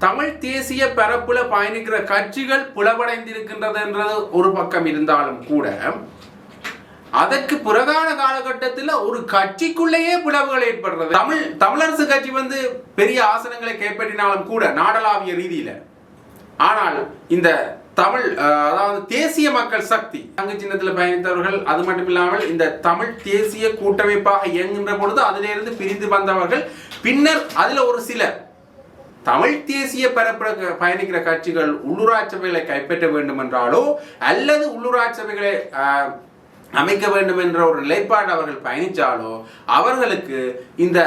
தமிழ் தேசிய பரப்புல பயணிக்கிற கட்சிகள் புலவடைந்திருக்கின்றது என்றது ஒரு பக்கம் இருந்தாலும் கூட அதற்கு பிறகான காலகட்டத்தில் ஒரு கட்சிக்குள்ளேயே பிளவுகள் ஏற்படுறது. தமிழரசு கட்சி பெரிய ஆசனங்களை கைப்பற்றினாலும் கூட நாடளாவிய ரீதியில, ஆனால் இந்த தமிழ் அதாவது தேசிய மக்கள் சக்தி சங்கு சின்னத்தில் பயணித்தவர்கள், அது மட்டும் இல்லாமல் இந்த தமிழ் தேசிய கூட்டமைப்பாக இயங்குகின்ற பொழுது அதிலிருந்து பிரிந்து வந்தவர்கள், பின்னர் அதுல ஒரு சிலர் தமிழ் தேசிய பரப்புல பயணிக்கிற கட்சிகள் உள்ளூராட்சி சபைகளை கைப்பற்ற வேண்டும் என்றாலோ அல்லது உள்ளூராட்சி சபைகளை அமைக்க வேண்டும் என்ற ஒரு நிலைப்பாடு அவர்கள் பயணித்தாலோ அவர்களுக்கு இந்த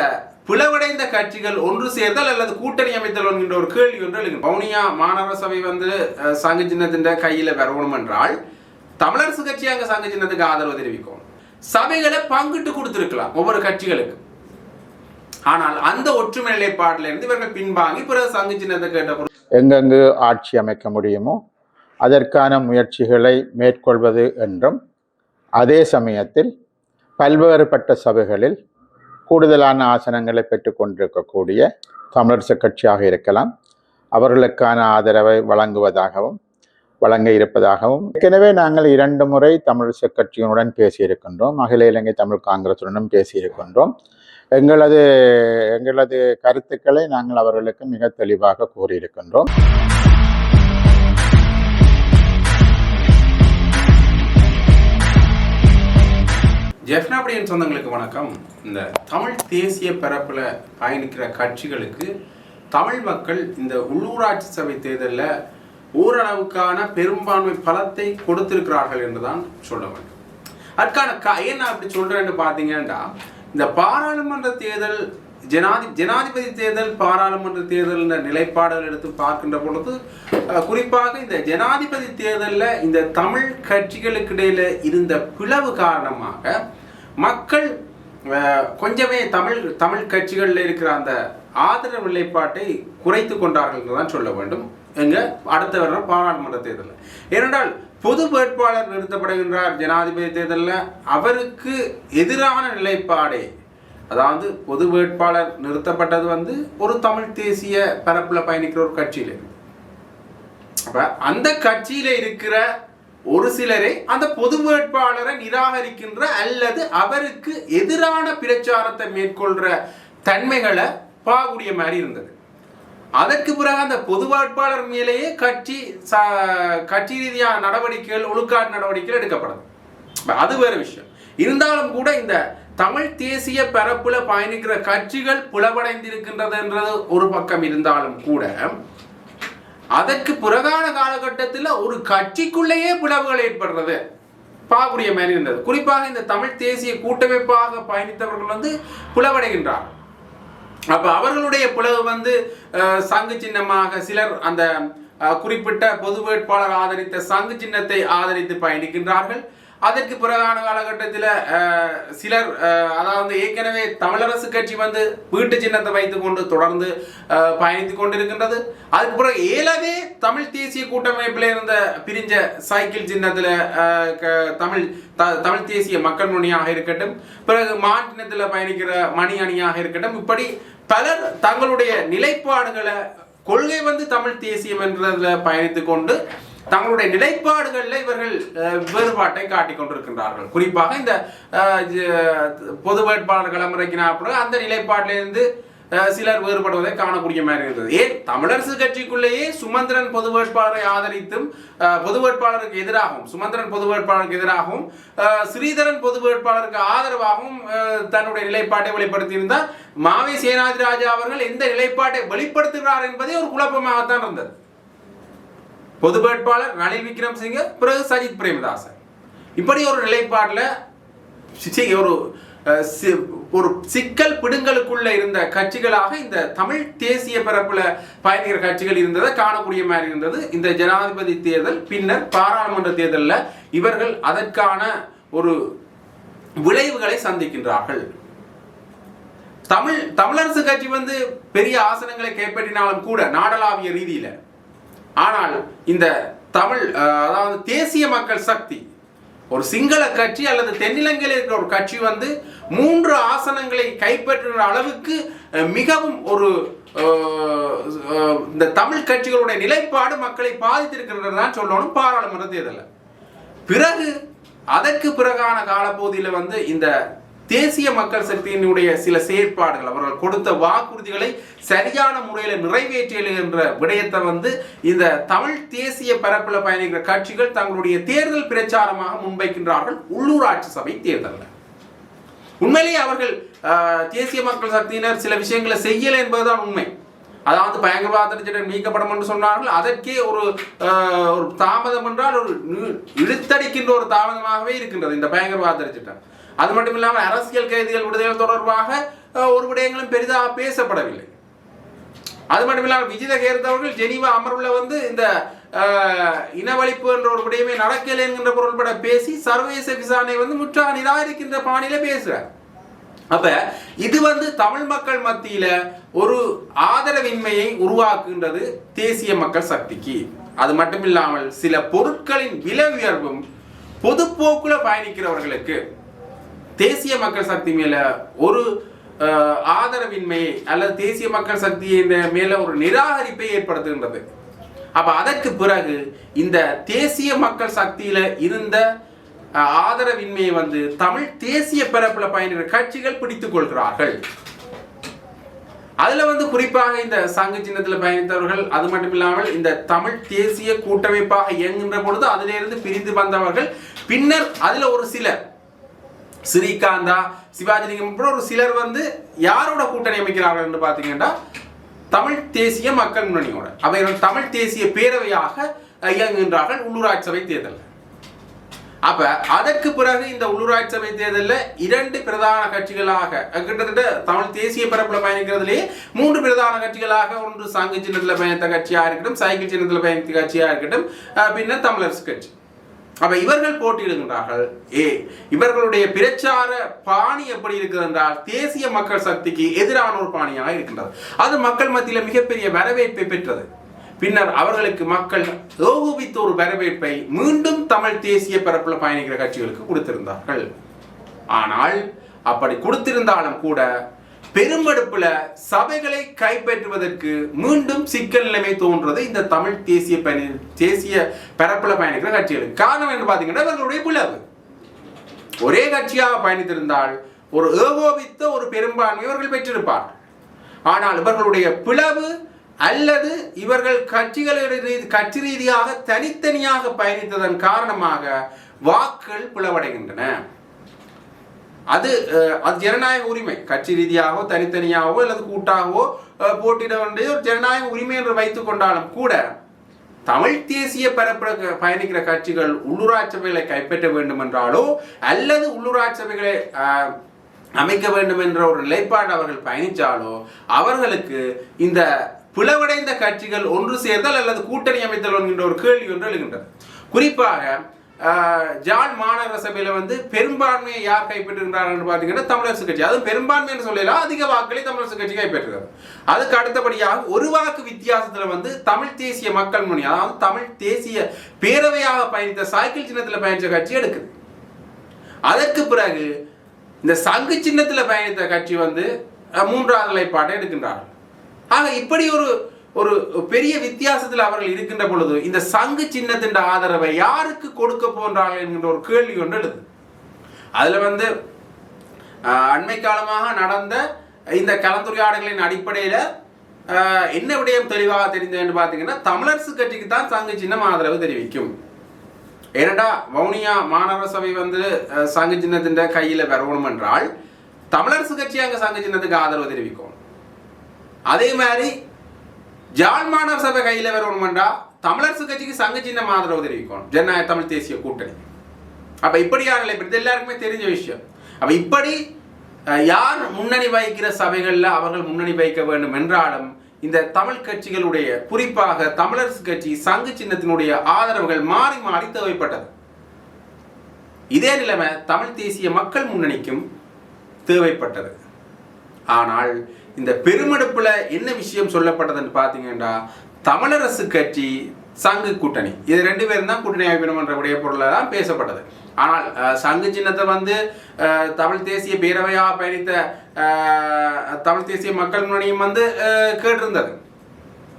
பிளவடைந்த கட்சிகள் ஒன்று சேர்தல் அல்லது கூட்டணி அமைத்தல் என்கின்ற ஒரு கேள்வி ஒன்று எழுகும். வவுனியா மாநகர சபை சங்கு சின்னத்தின் கையில வரணும் என்றால் தமிழரசு கட்சி அங்க சங்கு சின்னத்துக்கு ஆதரவு தெரிவிக்கும். சபைகளை பங்கிட்டு கொடுத்திருக்கலாம் ஒவ்வொரு கட்சிகளுக்கு. ஆனால் அந்த ஒற்றுமை நிலைப்பாட்டில இருந்து இவர்கள் பின்வாங்கி பிறகு சங்கு சின்னத்தை கேட்ட எங்கெங்கு ஆட்சி அமைக்க முடியுமோ அதற்கான முயற்சிகளை மேற்கொள்வது என்றும், அதே சமயத்தில் பல்வேறுபட்ட சபைகளில் கூடுதலான ஆசனங்களை பெற்றுக்கொண்டிருக்கக்கூடிய தமிழரசு கட்சியாக இருக்கலாம், அவர்களுக்கான ஆதரவை வழங்க இருப்பதாகவும் ஏற்கனவே நாங்கள் 2 முறை தமிழரசு கட்சியினுடன் பேசியிருக்கின்றோம். அகில இலங்கை தமிழ் காங்கிரசுடனும் பேசியிருக்கின்றோம். எங்களது கருத்துக்களை நாங்கள் அவர்களுக்கு மிக தெளிவாக கூறியிருக்கின்றோம். ஜெஃப்னாபடியின் சொந்தங்களுக்கு வணக்கம். இந்த தமிழ் தேசிய பரப்புல பயணிக்கிற கட்சிகளுக்கு தமிழ் மக்கள் இந்த உள்ளூராட்சி சபை தேர்தலில் ஓரளவுக்கான பெரும்பான்மை பலத்தை கொடுத்திருக்கிறார்கள் என்றுதான் சொல்ல வேண்டும். அதுக்கான ஏன் நான் அப்படி சொல்றேன்னு பார்த்தீங்கன்னா, இந்த பாராளுமன்ற தேர்தல் ஜனாதிபதி தேர்தல் பாராளுமன்ற தேர்தல் நிலைப்பாடுகள் எடுத்து பார்க்கின்ற பொழுது குறிப்பாக இந்த ஜனாதிபதி தேர்தலில் இந்த தமிழ் கட்சிகளுக்கு இடையில இருந்த பிளவு காரணமாக மக்கள் கொஞ்சமே தமிழ் கட்சிகளில் இருக்கிற அந்த ஆதரவு நிலைப்பாட்டை குறைத்து கொண்டார்கள் என்றுதான் சொல்ல வேண்டும். அடுத்த வருடம் பாராளுமன்ற தேர்தலில் ஏனென்றால் பொது வேட்பாளர் நிறுத்தப்படுகின்றார் ஜனாதிபதி தேர்தலில், அவருக்கு எதிரான நிலைப்பாடே, அதாவது பொது வேட்பாளர் நிறுத்தப்பட்டது ஒரு தமிழ் தேசிய பரப்புல பயணிக்கிற ஒரு கட்சியில. அப்ப அந்த கட்சியில இருக்கிற ஒரு சிலரை அந்த பொது வேட்பாளரை நிராகரிக்கின்ற அல்லது அவருக்கு எதிரான பிரச்சாரத்தை மேற்கொள்ற தன்மைகளை பார்க்கக்கூடிய மாதிரி இருந்தது. அதற்கு பிறகு அந்த பொது வேட்பாளர் மேலேயே கட்சி ரீதியான நடவடிக்கைகள், ஒழுக்காட்டு நடவடிக்கைகள் எடுக்கப்படுது. அது வேற விஷயம். இருந்தாலும் கூட இந்த தமிழ் தேசிய பரப்புல பயணிக்கிற கட்சிகள் புலவடைந்திருக்கின்றது என்றது ஒரு பக்கம் இருந்தாலும் கூட அதற்கு பிறகான காலகட்டத்தில் ஒரு கட்சிக்குள்ளேயே பிளவுகள் ஏற்படுறது பார்க்கக்கூடிய மாதிரி இருந்தது. குறிப்பாக இந்த தமிழ் தேசிய கூட்டமைப்பாக பயணித்தவர்கள் புலவடைகின்றார். அப்ப அவர்களுடைய பிளவு சங்கு சின்னமாக சிலர் அந்த குறிப்பிட்ட பொது வேட்பாளர் ஆதரித்த சங்கு சின்னத்தை ஆதரித்து பயணிக்கின்றார்கள். அதற்கு பிறகான காலகட்டத்தில் சிலர் அதாவது ஏற்கனவே தமிழரசு கட்சி வீட்டு சின்னத்தை வைத்துக் கொண்டு தொடர்ந்து பயணித்துக் கொண்டிருக்கின்றது. அதுக்கு பிறகு ஏலவே தமிழ் தேசிய கூட்டமைப்பில் இருந்த பிரிஞ்ச சைக்கிள் சின்னத்தில் தமிழ் தேசிய மக்கள் முன்னணியாக இருக்கட்டும், பிறகு மான் சின்னத்தில் பயணிக்கிற மணி அணியாக இருக்கட்டும், இப்படி பலர் தங்களுடைய நிலைப்பாடுகளை கொள்கை தமிழ் தேசியம் என்றதில் பயணித்துக் கொண்டு தங்களுடைய நிலைப்பாடுகளில் இவர்கள் வேறுபாட்டை காட்டிக் கொண்டிருக்கின்றார்கள். குறிப்பாக இந்த பொது வேட்பாளர் களமிறக்கினா அந்த நிலைப்பாட்டிலிருந்து சிலர் வேறுபடுவதை காணக்கூடிய மாதிரி இருந்தது. ஏன் தமிழரசு கட்சிக்குள்ளேயே சுமந்திரன் பொது வேட்பாளரை ஆதரித்தும் பொது வேட்பாளருக்கு எதிராகவும், சுமந்திரன் பொது வேட்பாளருக்கு எதிராகவும், ஸ்ரீதரன் பொது வேட்பாளருக்கு ஆதரவாகவும் தன்னுடைய நிலைப்பாட்டை வெளிப்படுத்தியிருந்தார். மாவை சேனாதிராஜா அவர்கள் எந்த நிலைப்பாட்டை வெளிப்படுத்துகிறார் என்பதே ஒரு குழப்பமாகத்தான் இருந்தது. பொது வேட்பாளர் ரணில் விக்ரமசிங்க, பிறகு சஜித் பிரேமதாசன், இப்படி ஒரு நிலைப்பாட்டில் ஒரு சிக்கல் பிடுங்களுக்குள்ள இருந்த கட்சிகளாக இந்த தமிழ் தேசிய பரப்புல பயணிக்கிற கட்சிகள் இருந்ததை காணக்கூடிய மாதிரி இருந்தது. இந்த ஜனாதிபதி தேர்தல் பின்னர் பாராளுமன்ற தேர்தலில் இவர்கள் அதற்கான ஒரு விளைவுகளை சந்திக்கின்றார்கள். தமிழரசு கட்சி பெரிய ஆசனங்களை கைப்பற்றினாலும் கூட நாடளாவிய ரீதியில, ஆனால் இந்த அதாவது தேசிய மக்கள் சக்தி ஒரு சிங்கள கட்சி அல்லது தென்னிலங்கையில் இருக்கிற ஒரு கட்சி 3 ஆசனங்களை கைப்பற்றுகிற அளவுக்கு மிகவும் ஒரு இந்த தமிழ் கட்சிகளுடைய நிலைப்பாடு மக்களை பாதித்திருக்கின்றது தான் சொல்லணும் பாராளுமன்ற தேர்தலில். பிறகு அதற்கு பிறகான காலப்பகுதியில் வந்து இந்த தேசிய மக்கள் சக்தியினுடைய சில செயற்பாடுகள், அவர்கள் கொடுத்த வாக்குறுதிகளை சரியான முறையில் நிறைவேற்றியல்கின்ற விடயத்தை வந்து இந்த தமிழ் தேசிய பரப்பில் பயணிக்கிற கட்சிகள் தங்களுடைய தேர்தல் பிரச்சாரமாக முன்வைக்கின்றார்கள் உள்ளூராட்சி சபை தேர்தலில். உண்மையிலேயே அவர்கள் தேசிய மக்கள் சக்தியினர் சில விஷயங்களை செய்யலை என்பதுதான் உண்மை. அதாவது பயங்கரவாத திட்டம் நீக்கப்படும் என்று சொன்னார்கள். அதற்கே ஒரு தாமதம் என்றால் ஒரு இழுத்தடிக்கின்ற ஒரு தாமதமாகவே இருக்கின்றது இந்த பயங்கரவாத திட்டம். அது மட்டும் இல்லாமல் அரசியல் கைதிகள் விடுதலை தொடர்பாக ஒரு விடயங்களும் பெரிதாக பேசப்படவில்லை. அது மட்டும் இல்லாமல் விஜித கேர்தவர்கள் ஜெனீவா அமர்வுல வந்து இந்த இனவழிப்பு என்ற ஒரு விடயமே நடக்கலை என்கின்ற பொருள்பட பேசி சர்வதேச விசாரணை வந்து முற்றாக நிராகரிக்கின்ற பாணியில பேசுறார். அப்ப இது வந்து தமிழ் மக்கள் மத்தியில ஒரு ஆதரவின்மையை உருவாக்குகின்றது தேசிய மக்கள் சக்திக்கு. அது மட்டும் இல்லாமல் சில பொருட்களின் விலை உயர்வும் பொதுப்போக்குல பயணிக்கிறவர்களுக்கு தேசிய மக்கள் சக்தி மேல ஒரு ஆதரவின்மை அல்லது தேசிய மக்கள் சக்தியின் மேல ஒரு நிராகரிப்பை ஏற்படுத்துகின்றது. அப்ப அதற்கு பிறகு இந்த தேசிய மக்கள் சக்தியில இருந்த ஆதரவின்மையை வந்து தமிழ் தேசிய பரப்புல பயணிக்கிற கட்சிகள் பிடித்துக் கொள்கிறார்கள். அதுல வந்து குறிப்பாக இந்த சங்கு சின்னத்தில் பயணித்தவர்கள், அது மட்டும் இல்லாமல் இந்த தமிழ் தேசிய கூட்டமைப்பாக இயங்குகின்ற பொழுது அதிலிருந்து பிரிந்து வந்தவர்கள், பின்னர் அதுல ஒரு சிலர் ஸ்ரீகாந்தா, சிவாஜிலிங்கம் ஒரு சிலர் வந்து யாரோட கூட்டணி அமைக்கிறார்கள் என்று பார்த்தீங்கன்னா தமிழ் தேசிய மக்கள் முன்னணியோட. அவைகள் தமிழ் தேசிய பேரவையாக இயங்குகின்றார்கள் உள்ளூராட்சி சபை தேர்தல். அப்ப அதற்கு பிறகு இந்த உள்ளூராட்சி சபை தேர்தலில் 2 பிரதான கட்சிகளாக கிட்டத்தட்ட தமிழ் தேசிய பரப்புல பயணிக்கிறதுலேயே 3 பிரதான கட்சிகளாக, ஒன்று சங்கு சின்னத்தில் பயணித்த கட்சியா இருக்கட்டும், சைக்கிள் சின்னத்தில் பயணித்த கட்சியா இருக்கட்டும், பின்னர் தமிழரசு கட்சி. அப்ப இவர்கள் போட்டியிடுகின்றார்கள். இவர்களுடைய பிரச்சார பாணி எப்படி இருக்கிறது என்றால் தேசிய மக்கள் சக்திக்கு எதிரான ஒரு பாணியாக இருக்கின்றது. அது மக்கள் மத்தியில மிகப்பெரிய வரவேற்பை பெற்றது. பின்னர் அவர்களுக்கு மக்கள் ஏகோபித்த ஒரு வரவேற்பை மீண்டும் தமிழ் தேசிய பரப்புல பயணிக்கிற கட்சிகளுக்கு கொடுத்திருந்தார்கள். ஆனால் அப்படி கொடுத்திருந்தாலும் கூட பெரும்படுப்புல சபைகளை கைப்பற்றுவதற்கு மீண்டும் சிக்கல் நிலைமை தோன்றது இந்த தமிழ் தேசிய பரப்புல பயணிக்கிற கட்சிகளுக்கு. காரணம் என்று பாத்தீங்கன்னா இவர்களுடைய பிளவு. ஒரே கட்சியாக பயணித்திருந்தால் ஒரு ஏகோபித்த ஒரு பெரும்பான்மை இவர்கள் பெற்றிருப்பார். ஆனால் இவர்களுடைய பிளவு அல்லது இவர்கள் கட்சி ரீதியாக தனித்தனியாக பயணித்ததன் காரணமாக வாக்குகள் பிளவடைகின்றன. அது ஜனநாயக உரிமை. கட்சி ரீதியாகவோ தனித்தனியாகவோ அல்லது கூட்டாகவோ போட்டியிட வேண்டிய ஒரு ஜனநாயக உரிமை என்று வைத்துக் கொண்டாலும் கூட தமிழ் தேசிய பரப்புல பயணிக்கிற கட்சிகள் உள்ளூராட்சி சபைகளை கைப்பற்ற வேண்டும் என்றாலோ அல்லது உள்ளூராட்சி சபைகளை அமைக்க வேண்டும் என்ற ஒரு நிலைப்பாடு அவர்கள் பயணித்தாலோ அவர்களுக்கு இந்த பிளவடைந்த கட்சிகள் ஒன்று சேர்தல் அல்லது கூட்டணி அமைத்தல் என்கின்ற ஒரு கேள்வி ஒன்று எழுகின்றது. குறிப்பாக ஜாழ் மாநகர சபையில வந்து பெரும்பான்மையை யார் கைப்பற்றுகின்றார் என்று பார்த்தீங்கன்னா தமிழரசு கட்சி. அதுவும் பெரும்பான்மை என்று சொல்லலாம், அதிக வாக்களை தமிழரசு கட்சி கைப்பற்றுகிறது. அதுக்கு அடுத்தபடியாக ஒரு வாக்கு வித்தியாசத்துல வந்து தமிழ் தேசிய மக்கள் முன்னணி, அதாவது தமிழ் தேசிய பேரவையாக பயணித்த சைக்கிள் சின்னத்தில் பயணித்த கட்சி எடுக்குது. அதற்கு பிறகு இந்த சங்கு சின்னத்தில் பயணித்த கட்சி வந்து 3வது நிலைப்பாட்டை எடுக்கின்றார்கள். ஆக இப்படி ஒரு பெரிய வித்தியாசத்தில் அவர்கள் இருக்கின்ற பொழுது இந்த சங்கு சின்னத்தின் ஆதரவை யாருக்கு கொடுக்க போன்றார்கள் என்கின்ற ஒரு கேள்வி ஒன்று எழுது. அதுல வந்து அண்மை காலமாக நடந்த இந்த கலந்துரையாடல்களின் அடிப்படையில என்ன விடயம் தெளிவாக தெரிந்தது என்று பார்த்தீங்கன்னா தமிழரசு கட்சிக்கு தான் சங்கு சின்னம் ஆதரவு தெரிவிக்கும். ஏனடா வவுனியா மாநகர சபை வந்து சங்கு சின்னத்தின் கையில வரணும் என்றால் தமிழரசு கட்சி அங்க சங்கு சின்னத்துக்கு ஆதரவு தெரிவிக்கும். அதே மாதிரி ஜாழ் மாநகர சபை கையில வரணும்டா தமிழரசு கட்சிக்கு சங்கு சின்னம் ஆதரவு தெரிவிக்கணும், ஜனநாயக தமிழ் தேசிய கூட்டணி. அப்ப இப்படியான நிலைப்படுத்த எல்லாருக்குமே தெரிஞ்ச விஷயம். அப்ப இப்படி யார் முன்னணி வகிக்கிற சபைகள்ல அவர்கள் முன்னணி வகிக்க வேண்டும் என்றாலும் இந்த தமிழ் கட்சிகளுடைய குறிப்பாக தமிழரசு கட்சி சங்கு சின்னத்தினுடைய ஆதரவுகள் மாறி மாறி தேவைப்பட்டது. இதே நிலைமை தமிழ் தேசிய மக்கள் முன்னணிக்கும் தேவைப்பட்டது. ஆனால் இந்த பெருமெடுப்புல என்ன விஷயம் சொல்லப்பட்டதுன்னு பார்த்தீங்கன்னா தமிழரசு கட்சி சங்கு கூட்டணி இது 2 பேரும் தான் கூட்டணி அமைப்பினம் என்ற பொருளை தான் பேசப்பட்டது. ஆனால் சங்கு சின்னத்தை வந்து தமிழ் தேசிய பேரவையாக பயணித்த தமிழ் தேசிய மக்கள் முன்னணியும் வந்து கேட்டிருந்தது.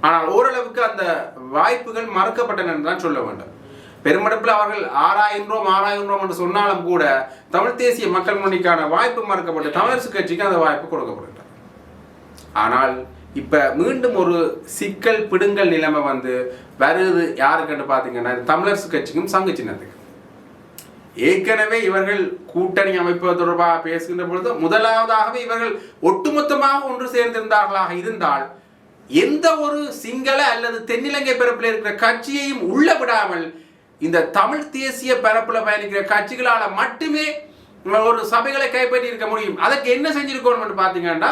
ஆனால் ஓரளவுக்கு அந்த வாய்ப்புகள் மறுக்கப்பட்டன என்று தான் சொல்ல வேண்டும். பெருமளவில் அவர்கள் ஆராயின்றோம் என்று சொன்னாலும் கூட தமிழ் தேசிய மக்கள் முன்னணிக்கான வாய்ப்பு மறுக்கப்பட்டு தமிழரசு கட்சிக்கு அந்த வாய்ப்பு கொடுக்கப்படுகிறது. ஆனால் இப்ப மீண்டும் ஒரு சிக்கல் பிடுங்கல் நிலைமை வந்து வருது. யாருக்குன்னு பார்த்தீங்கன்னா தமிழரசு கட்சிக்கும் சங்கு சின்னத்துக்கு. ஏற்கனவே இவர்கள் கூட்டணி அமைப்பது தொடர்பாக பேசுகின்ற பொழுது முதலாவதாகவே இவர்கள் ஒட்டுமொத்தமாக ஒன்று சேர்ந்திருந்தார்களாக இருந்தால் எந்த ஒரு சிங்கள அல்லது தென்னிலங்கை பரப்பில் இருக்கிற கட்சியையும் உள்ள விடாமல் இந்த தமிழ் தேசிய பரப்புல பயணிக்கிற கட்சிகளால் மட்டுமே ஒரு சபைகளை கைப்பற்றி இருக்க முடியும். அதற்கு என்ன செஞ்சிருக்கணும் பார்த்தீங்கன்னா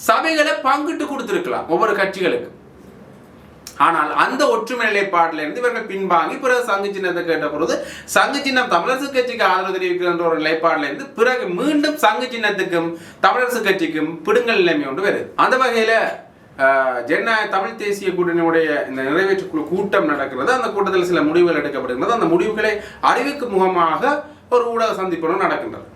சபைகளை பங்கிட்டு கொடுத்திருக்கலாம் ஒவ்வொரு கட்சிகளுக்கு. ஆனால் அந்த ஒற்றுமை நிலைப்பாட்டில இருந்து இவர்கள் பின்வாங்கி பிறகு சங்கு சின்னத்தை கேட்ட பொழுது சங்கு சின்னம் தமிழரசு கட்சிக்கு ஆதரவு தெரிவிக்கின்ற ஒரு நிலைப்பாட்டில இருந்து பிறகு மீண்டும் சங்கு சின்னத்துக்கும் தமிழரசு கட்சிக்கும் பிடுங்கல் நிலைமை ஒன்று வருது. அந்த வகையில ஜனநாயக தமிழ் தேசிய கூட்டணியுடைய இந்த நிறைவேற்று குழு கூட்டம் நடக்கிறது. அந்த கூட்டத்தில் சில முடிவுகள் எடுக்கப்படுகிறது. அந்த முடிவுகளை அறிவிக்கும் முகமாக ஒரு ஊடக சந்திப்பு நடக்கின்றது.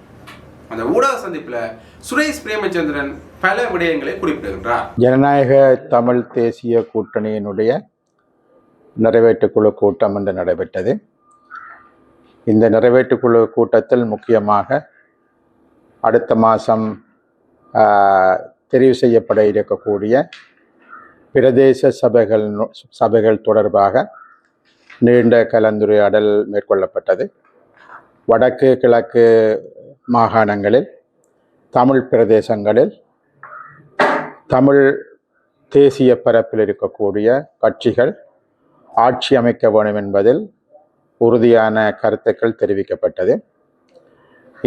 அந்த ஊடக சந்திப்பில் சுரேஷ் பிரேமச்சந்திரன் பல விடயங்களை குறிப்பிடுகின்றார். ஜனநாயக தமிழ் தேசிய கூட்டணியினுடைய நிறைவேற்றுக்குழு கூட்டம் என்று நடைபெற்றது. இந்த நிறைவேற்றுக்குழு கூட்டத்தில் முக்கியமாக அடுத்த மாதம் தெரிவு செய்யப்பட இருக்கக்கூடிய பிரதேச சபைகள் தொடர்பாக நீண்ட கலந்துரையாடல் மேற்கொள்ளப்பட்டது. வடக்கு கிழக்கு மாகாணங்களில் தமிழ் பிரதேசங்களில் தமிழ் தேசிய பரப்பில் இருக்கக்கூடிய கட்சிகள் ஆட்சி அமைக்க வேண்டும் என்பதில் உறுதியான கருத்துக்கள் தெரிவிக்கப்பட்டது.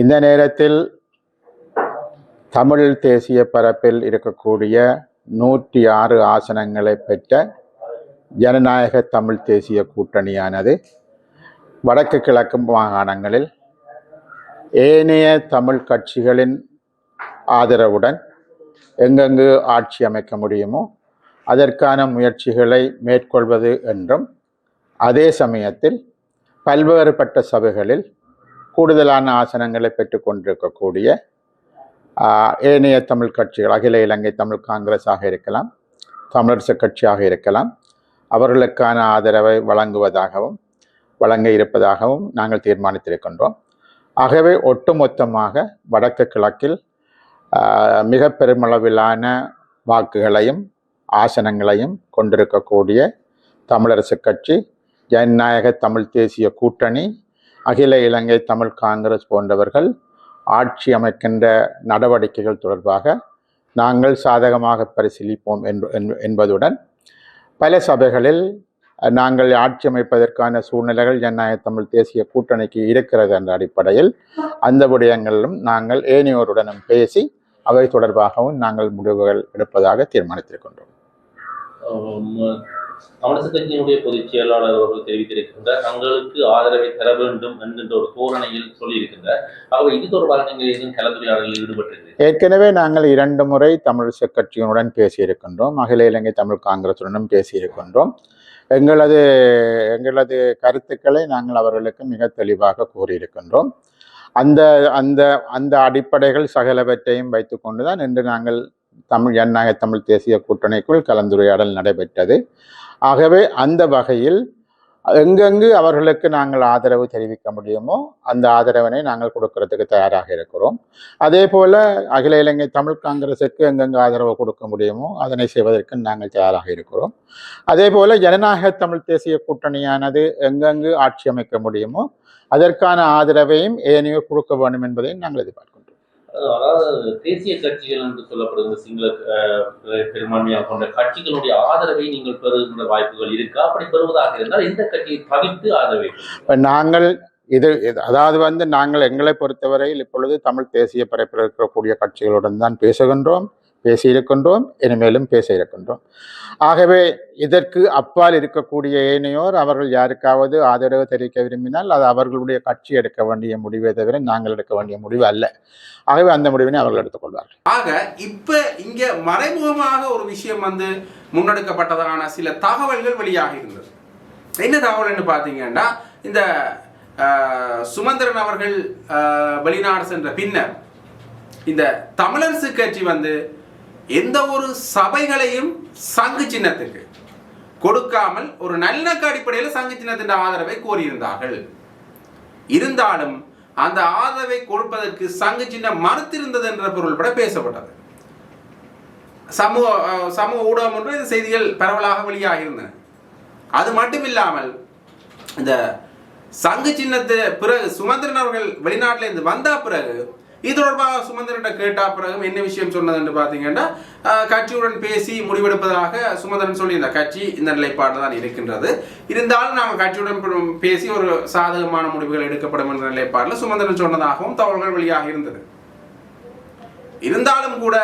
இந்த நேரத்தில் தமிழ் தேசிய பரப்பில் இருக்கக்கூடிய 106 ஆசனங்களை பெற்ற ஜனநாயக தமிழ் தேசிய கூட்டணியானது வடக்கு கிழக்கு மாகாணங்களில் ஏனைய தமிழ் கட்சிகளின் ஆதரவுடன் எங்கெங்கு ஆட்சி அமைக்க முடியுமோ அதற்கான முயற்சிகளை மேற்கொள்வது என்றும், அதே சமயத்தில் பல்வேறுபட்ட சபைகளில் கூடுதலான ஆசனங்களை பெற்றுக்கொண்டிருக்கக்கூடிய ஏனைய தமிழ் கட்சிகள், அகில இலங்கை தமிழ் காங்கிரஸாக இருக்கலாம், தமிழரசு கட்சியாக இருக்கலாம், அவர்களுக்கான ஆதரவை வழங்க இருப்பதாகவும் நாங்கள் தீர்மானித்திருக்கின்றோம். ஆகவே ஒட்டுமொத்தமாக வடக்கு கிழக்கில் மிக பெருமளவிலான வாக்குகளையும் ஆசனங்களையும் கொண்டிருக்கக்கூடிய தமிழரசு கட்சி, ஜனநாயக தமிழ் தேசிய கூட்டணி, அகில இலங்கை தமிழ் காங்கிரஸ் போன்றவர்கள் ஆட்சி அமைக்கின்ற நடவடிக்கைகள் தொடர்பாக நாங்கள் சாதகமாக பரிசீலிப்போம் என்பதுடன் பல சபைகளில் நாங்கள் ஆட்சி அமைப்பதற்கான சூழ்நிலைகள் ஜனநாயக தமிழ் தேசிய கூட்டணிக்கு இருக்கிறது என்ற அடிப்படையில் அந்த விடயங்களிலும் நாங்கள் ஏனையோருடனும் பேசி அவை தொடர்பாகவும் நாங்கள் முடிவுகள் எடுப்பதாக தீர்மானித்திருக்கின்றோம். தமிழரசு கட்சியினுடைய பொதுச் செயலாளர் அவர்கள் தெரிவித்திருக்கின்றார், தங்களுக்கு ஆதரவை தர வேண்டும் என்கின்ற ஒரு தோரணையில் சொல்லியிருக்கின்றார். ஆகவே இது தொடர்பாக நீங்கள் எதுவும் கலந்துரையாடலில் ஈடுபட்டிருக்கிறீர்கள்? ஏற்கனவே நாங்கள் 2 முறை தமிழரசு கட்சியினுடன் பேசியிருக்கின்றோம், அகில இலங்கை தமிழ் காங்கிரசுடனும் பேசியிருக்கின்றோம். எங்களது கருத்துக்களை நாங்கள் அவர்களுக்கு மிக தெளிவாக கூறியிருக்கின்றோம். அந்த அடிப்படைகள் சகலவற்றையும் வைத்துக்கொண்டுதான் இன்று நாங்கள் ஜனநாயக தமிழ் தேசிய கூட்டணிக்குள் கலந்துரையாடல் நடைபெற்றது. ஆகவே அந்த வகையில் எங்கெங்கு அவர்களுக்கு நாங்கள் ஆதரவு தெரிவிக்க முடியுமோ அந்த ஆதரவினை நாங்கள் கொடுக்கறதுக்கு தயாராக இருக்கிறோம். அதே போல அகில இலங்கை தமிழ் காங்கிரசுக்கு எங்கெங்கு ஆதரவு கொடுக்க முடியுமோ அதனை செய்வதற்கு நாங்கள் தயாராக இருக்கிறோம். அதே போல ஜனநாயக தமிழ் தேசிய கூட்டணியானது எங்கெங்கு ஆட்சி அமைக்க முடியுமோ அதற்கான ஆதரவையும் ஏனையோ கொடுக்க வேண்டும் என்பதையும் நாங்கள் எதிர்பார்க்கின்றோம். அதாவது தேசிய கட்சிகள் என்று சொல்லப்படுகிற சிங்கள பெரும்பான்மையாக கொண்ட கட்சிகளுடைய ஆதரவை நீங்கள் பெறுகின்ற வாய்ப்புகள் இருக்கா? அப்படி பெறுவதாக இருந்தால் இந்த கட்சியை தவிர்த்து ஆதரவை நாங்கள் அதாவது நாங்கள் எங்களை பொறுத்தவரையில் இப்பொழுது தமிழ் தேசிய பரப்பில் இருக்கக்கூடிய கட்சிகளுடன் தான் பேசியிருக்கின்றோம், இனிமேலும் பேச இருக்கின்றோம். ஆகவே இதற்கு அப்பால் இருக்கக்கூடிய ஏனையோர் அவர்கள் யாருக்காவது ஆதரவு தெரிவிக்க விரும்பினால் அது அவர்களுடைய கட்சி எடுக்க வேண்டிய முடிவை தவிர நாங்கள் எடுக்க வேண்டிய முடிவு அல்ல. ஆகவே அந்த முடிவினை அவர்கள் எடுத்துக்கொள்வார்கள். ஆக இப்ப இங்க மறைமுகமாக ஒரு விஷயம் முன்னெடுக்கப்பட்டதான சில தகவல்கள் வெளியாக இருந்தது. என்ன தகவல் என்று பார்த்தீங்கன்னா, இந்த சுமந்திரன் அவர்கள் வெளிநாடு சென்ற பின்னர் இந்த தமிழரசு கட்சி வந்து எந்த ஒரு சபைகளையும் சங்கு சின்னத்துக்கு கொடுக்காமல் ஒரு நல்லிணக்க அடிப்படையில் சங்கு சின்னத்தின் ஆதரவை கோரியிருந்தார்கள். இருந்தாலும் அந்த ஆதரவை கொடுப்பதற்கு சங்கு சின்னம் மறுத்திருந்தது என்ற பொருள்பட பேசப்பட்டது. சமூக ஊடகம் ஒன்று இந்த செய்திகள் பரவலாக வெளியாகியிருந்தன. அது மட்டுமில்லாமல் இந்த சங்கு சின்னத்து பிறகு சுமந்திரன் அவர்கள் வெளிநாட்டில் இருந்து வந்த பிறகு இது தொடர்பாக சுமந்திரன் கேட்டா பிறகு என்ன விஷயம் சொன்னது என்று பார்த்தீங்கன்னா, கட்சியுடன் பேசி முடிவெடுப்பதாக சுமந்திரன் சொல்லியிருந்தார். கட்சி இந்த நிலைப்பாடு தான் இருக்கின்றது, இருந்தாலும் நாங்கள் கட்சியுடன் பேசி ஒரு சாதகமான முடிவுகள் எடுக்கப்படும் என்ற நிலைப்பாட்டில் சுமந்திரன் சொன்னதாகவும் தகவல்கள் வெளியாக இருந்தது. இருந்தாலும் கூட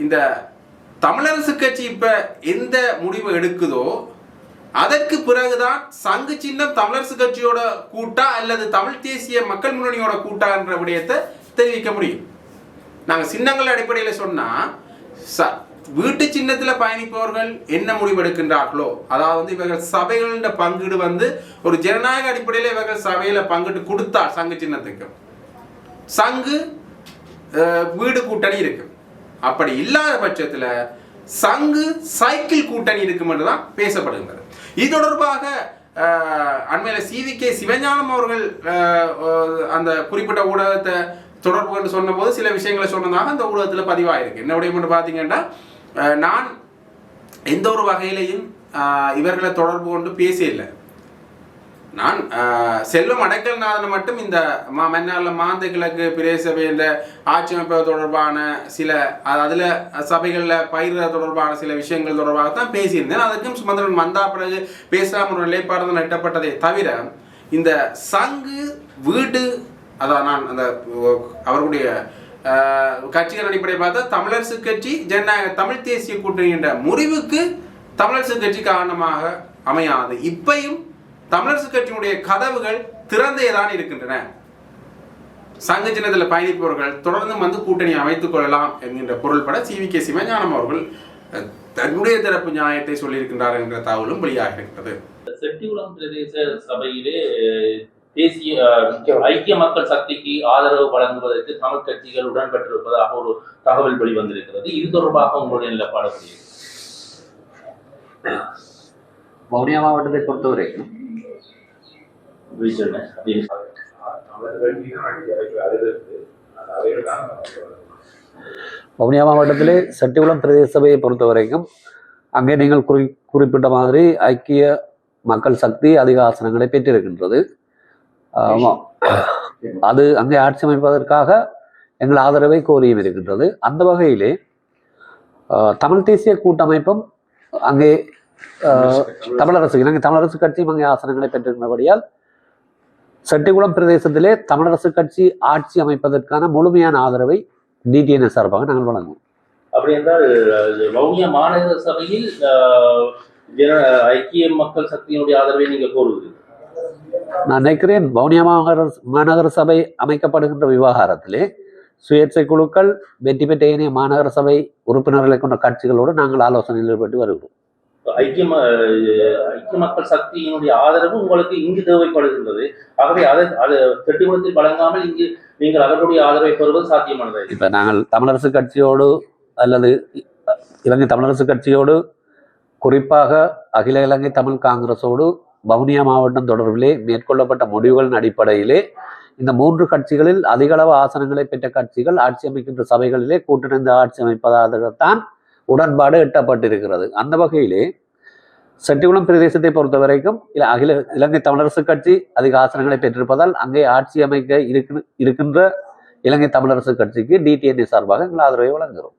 இந்த தமிழரசு கட்சி இப்ப எந்த முடிவு எடுக்குதோ அதற்கு பிறகுதான் சங்கு சின்னம் தமிழரசு கட்சியோட கூட்டா அல்லது தமிழ் தேசிய மக்கள் முன்னணியோட கூட்டா என்ற விடயத்தை தெரிவிக்க முடியும். நாங்க சின்னங்கள் அடிப்படையில் சொன்னா வீட்டு சின்னத்துல பயணிப்பவர்கள் என்ன முடிவு எடுக்கின்றார்களோ, அதாவது இவர்கள் சபைகளின் பங்கீடு வந்து ஒரு ஜனநாயக அடிப்படையில் இவர்கள் சபையில பங்கிட்டு கொடுத்தால் சங்கு சின்னத்துக்கு சங்கு வீடு கூட்டணி இருக்கு. அப்படி இல்லாத பட்சத்துல சங்கு சைக்கிள் கூட்டணி இருக்கும் என்றுதான் பேசப்படுகின்றது. இது தொடர்பாக அண்மையில CVK சிவஞானம் அவர்கள் அந்த குறிப்பிட்ட ஊடகத்தை தொடர்பு கொண்டு சொன்ன போது சில விஷயங்களை சொன்னதாக அந்த ஊடகத்தில் பதிவாயிருக்கு. என்ன விடயம் பார்த்தீங்கன்னா, நான் எந்த ஒரு வகையிலையும் இவர்களை தொடர்பு கொண்டு பேசியில்லை. நான் செல்வம் அடைக்கல்நாதனை மட்டும் இந்த மன்னார்ல மாந்த கிழக்கு பிரதேசபை என்ற ஆட்சி அமைப்பு தொடர்பான சில அதில் சபைகளில் பயிர் தொடர்பான சில விஷயங்கள் தொடர்பாகத்தான் பேசியிருந்தேன். அதுக்கும் சுமந்திரன் வந்தா பிறகு பேசாமல் ஒரு நிலைப்பாடு தான் எட்டப்பட்டதை தவிர இந்த சங்கு வீடு அதான் நான் அந்த அவர்களுடைய கட்சிகள் அடிப்படையை பார்த்தா தமிழரசு கட்சி ஜனநாயக தமிழ் தேசிய கூட்டணி என்ற முறிவுக்கு தமிழரசு கட்சி காரணமாக அமையாது. இப்பையும் தமிழரசு கட்சியினுடைய கதவுகள் திறந்தேதான் இருக்கின்றன. சங்க சின்னத்தில் பயணிப்பவர்கள் தொடர்ந்து வந்து கூட்டணி அமைத்துக் கொள்ளலாம் என்கின்ற பொருள்பட CVK சிவஞானம் அவர்கள் தன்னுடைய தரப்பு நியாயத்தை சொல்லியிருக்கின்றார் என்ற தகவலும் வெளியாக இருக்கிறது. செட்டிகுளம் பிரதேச சபையிலே தேசிய ஐக்கிய மக்கள் சக்திக்கு ஆதரவு வழங்குவதற்கு தமிழ் கட்சிகள் உடன்பட்டிருப்பதாக ஒரு தகவல் வெளிவந்திருக்கிறது. இது தொடர்பாக உங்களுடைய நிலப்பாடு வவுனியா மாவட்டத்தை பொறுத்தவரைக்கும் வவுனியா மாவட்டத்திலே செட்டிகுளம் பிரதேச சபையை பொறுத்த வரைக்கும் அங்கே நீங்கள் குறிப்பிட்ட மாதிரி ஐக்கிய மக்கள் சக்தி அதிக ஆசனங்களை பெற்றிருக்கின்றது. அது அங்கே ஆட்சி அமைப்பதற்காக எங்கள் ஆதரவை கோரியும் இருக்கின்றது. அந்த வகையிலே தமிழ் தேசிய கூட்டமைப்பும் அங்கே இலங்கை தமிழரசு கட்சியும் அங்கே ஆசனங்களை பெற்றிருக்கிறபடியால் செட்டிகுளம் பிரதேசத்திலே தமிழரசு கட்சி ஆட்சி அமைப்பதற்கான முழுமையான ஆதரவை DTNS சார்பாக நாங்கள் வழங்குவோம். அப்படி என்றால் வவுனியா மாநகர சபையில் ஐக்கிய மக்கள் சக்தியினுடைய ஆதரவை நீங்கள் கோருவீர்கள்? நான் நினைக்கிறேன் வவுனியா மாநகர சபை அமைக்கப்படுகின்ற விவகாரத்திலே சுயேட்சை குழுக்கள் வெற்றி பெற்ற ஏனைய மாநகர சபை உறுப்பினர்களை கொண்ட கட்சிகளோடு நாங்கள் ஆலோசனையில் ஈடுபட்டு வருகிறோம். ஐக்கிய மக்கள் சக்தியினுடைய ஆதரவு உங்களுக்கு இங்கு தேவைப்படுகின்றது. ஆகவே அதை செட்டிகுளத்தில் வழங்காமல் இங்கு நீங்கள் அவர்களுடைய ஆதரவை பெறுவது சாத்தியமானது. இப்ப நாங்கள் தமிழரசு கட்சியோடு அல்லது இலங்கை தமிழரசு கட்சியோடு குறிப்பாக அகில இலங்கை தமிழ் காங்கிரஸோடு வவுனியா மாவட்டம் தொடர்பிலே மேற்கொள்ளப்பட்ட முடிவுகளின் அடிப்படையிலே இந்த 3 கட்சிகளில் அதிகளவு ஆசனங்களை பெற்ற கட்சிகள் ஆட்சி அமைக்கின்ற சபைகளிலே கூட்டிணைந்து ஆட்சி அமைப்பதாகத்தான் உடன்பாடு எட்டப்பட்டிருக்கிறது. அந்த வகையிலே செட்டிகுளம் பிரதேசத்தை பொறுத்த வரைக்கும் அகில இலங்கை தமிழரசு கட்சி அதிக ஆசனங்களை பெற்றிருப்பதால் அங்கே ஆட்சி அமைக்க இருக்கின்ற இலங்கை தமிழரசு கட்சிக்கு DTNS சார்பாக எங்கள் ஆதரவை வழங்குகிறோம்.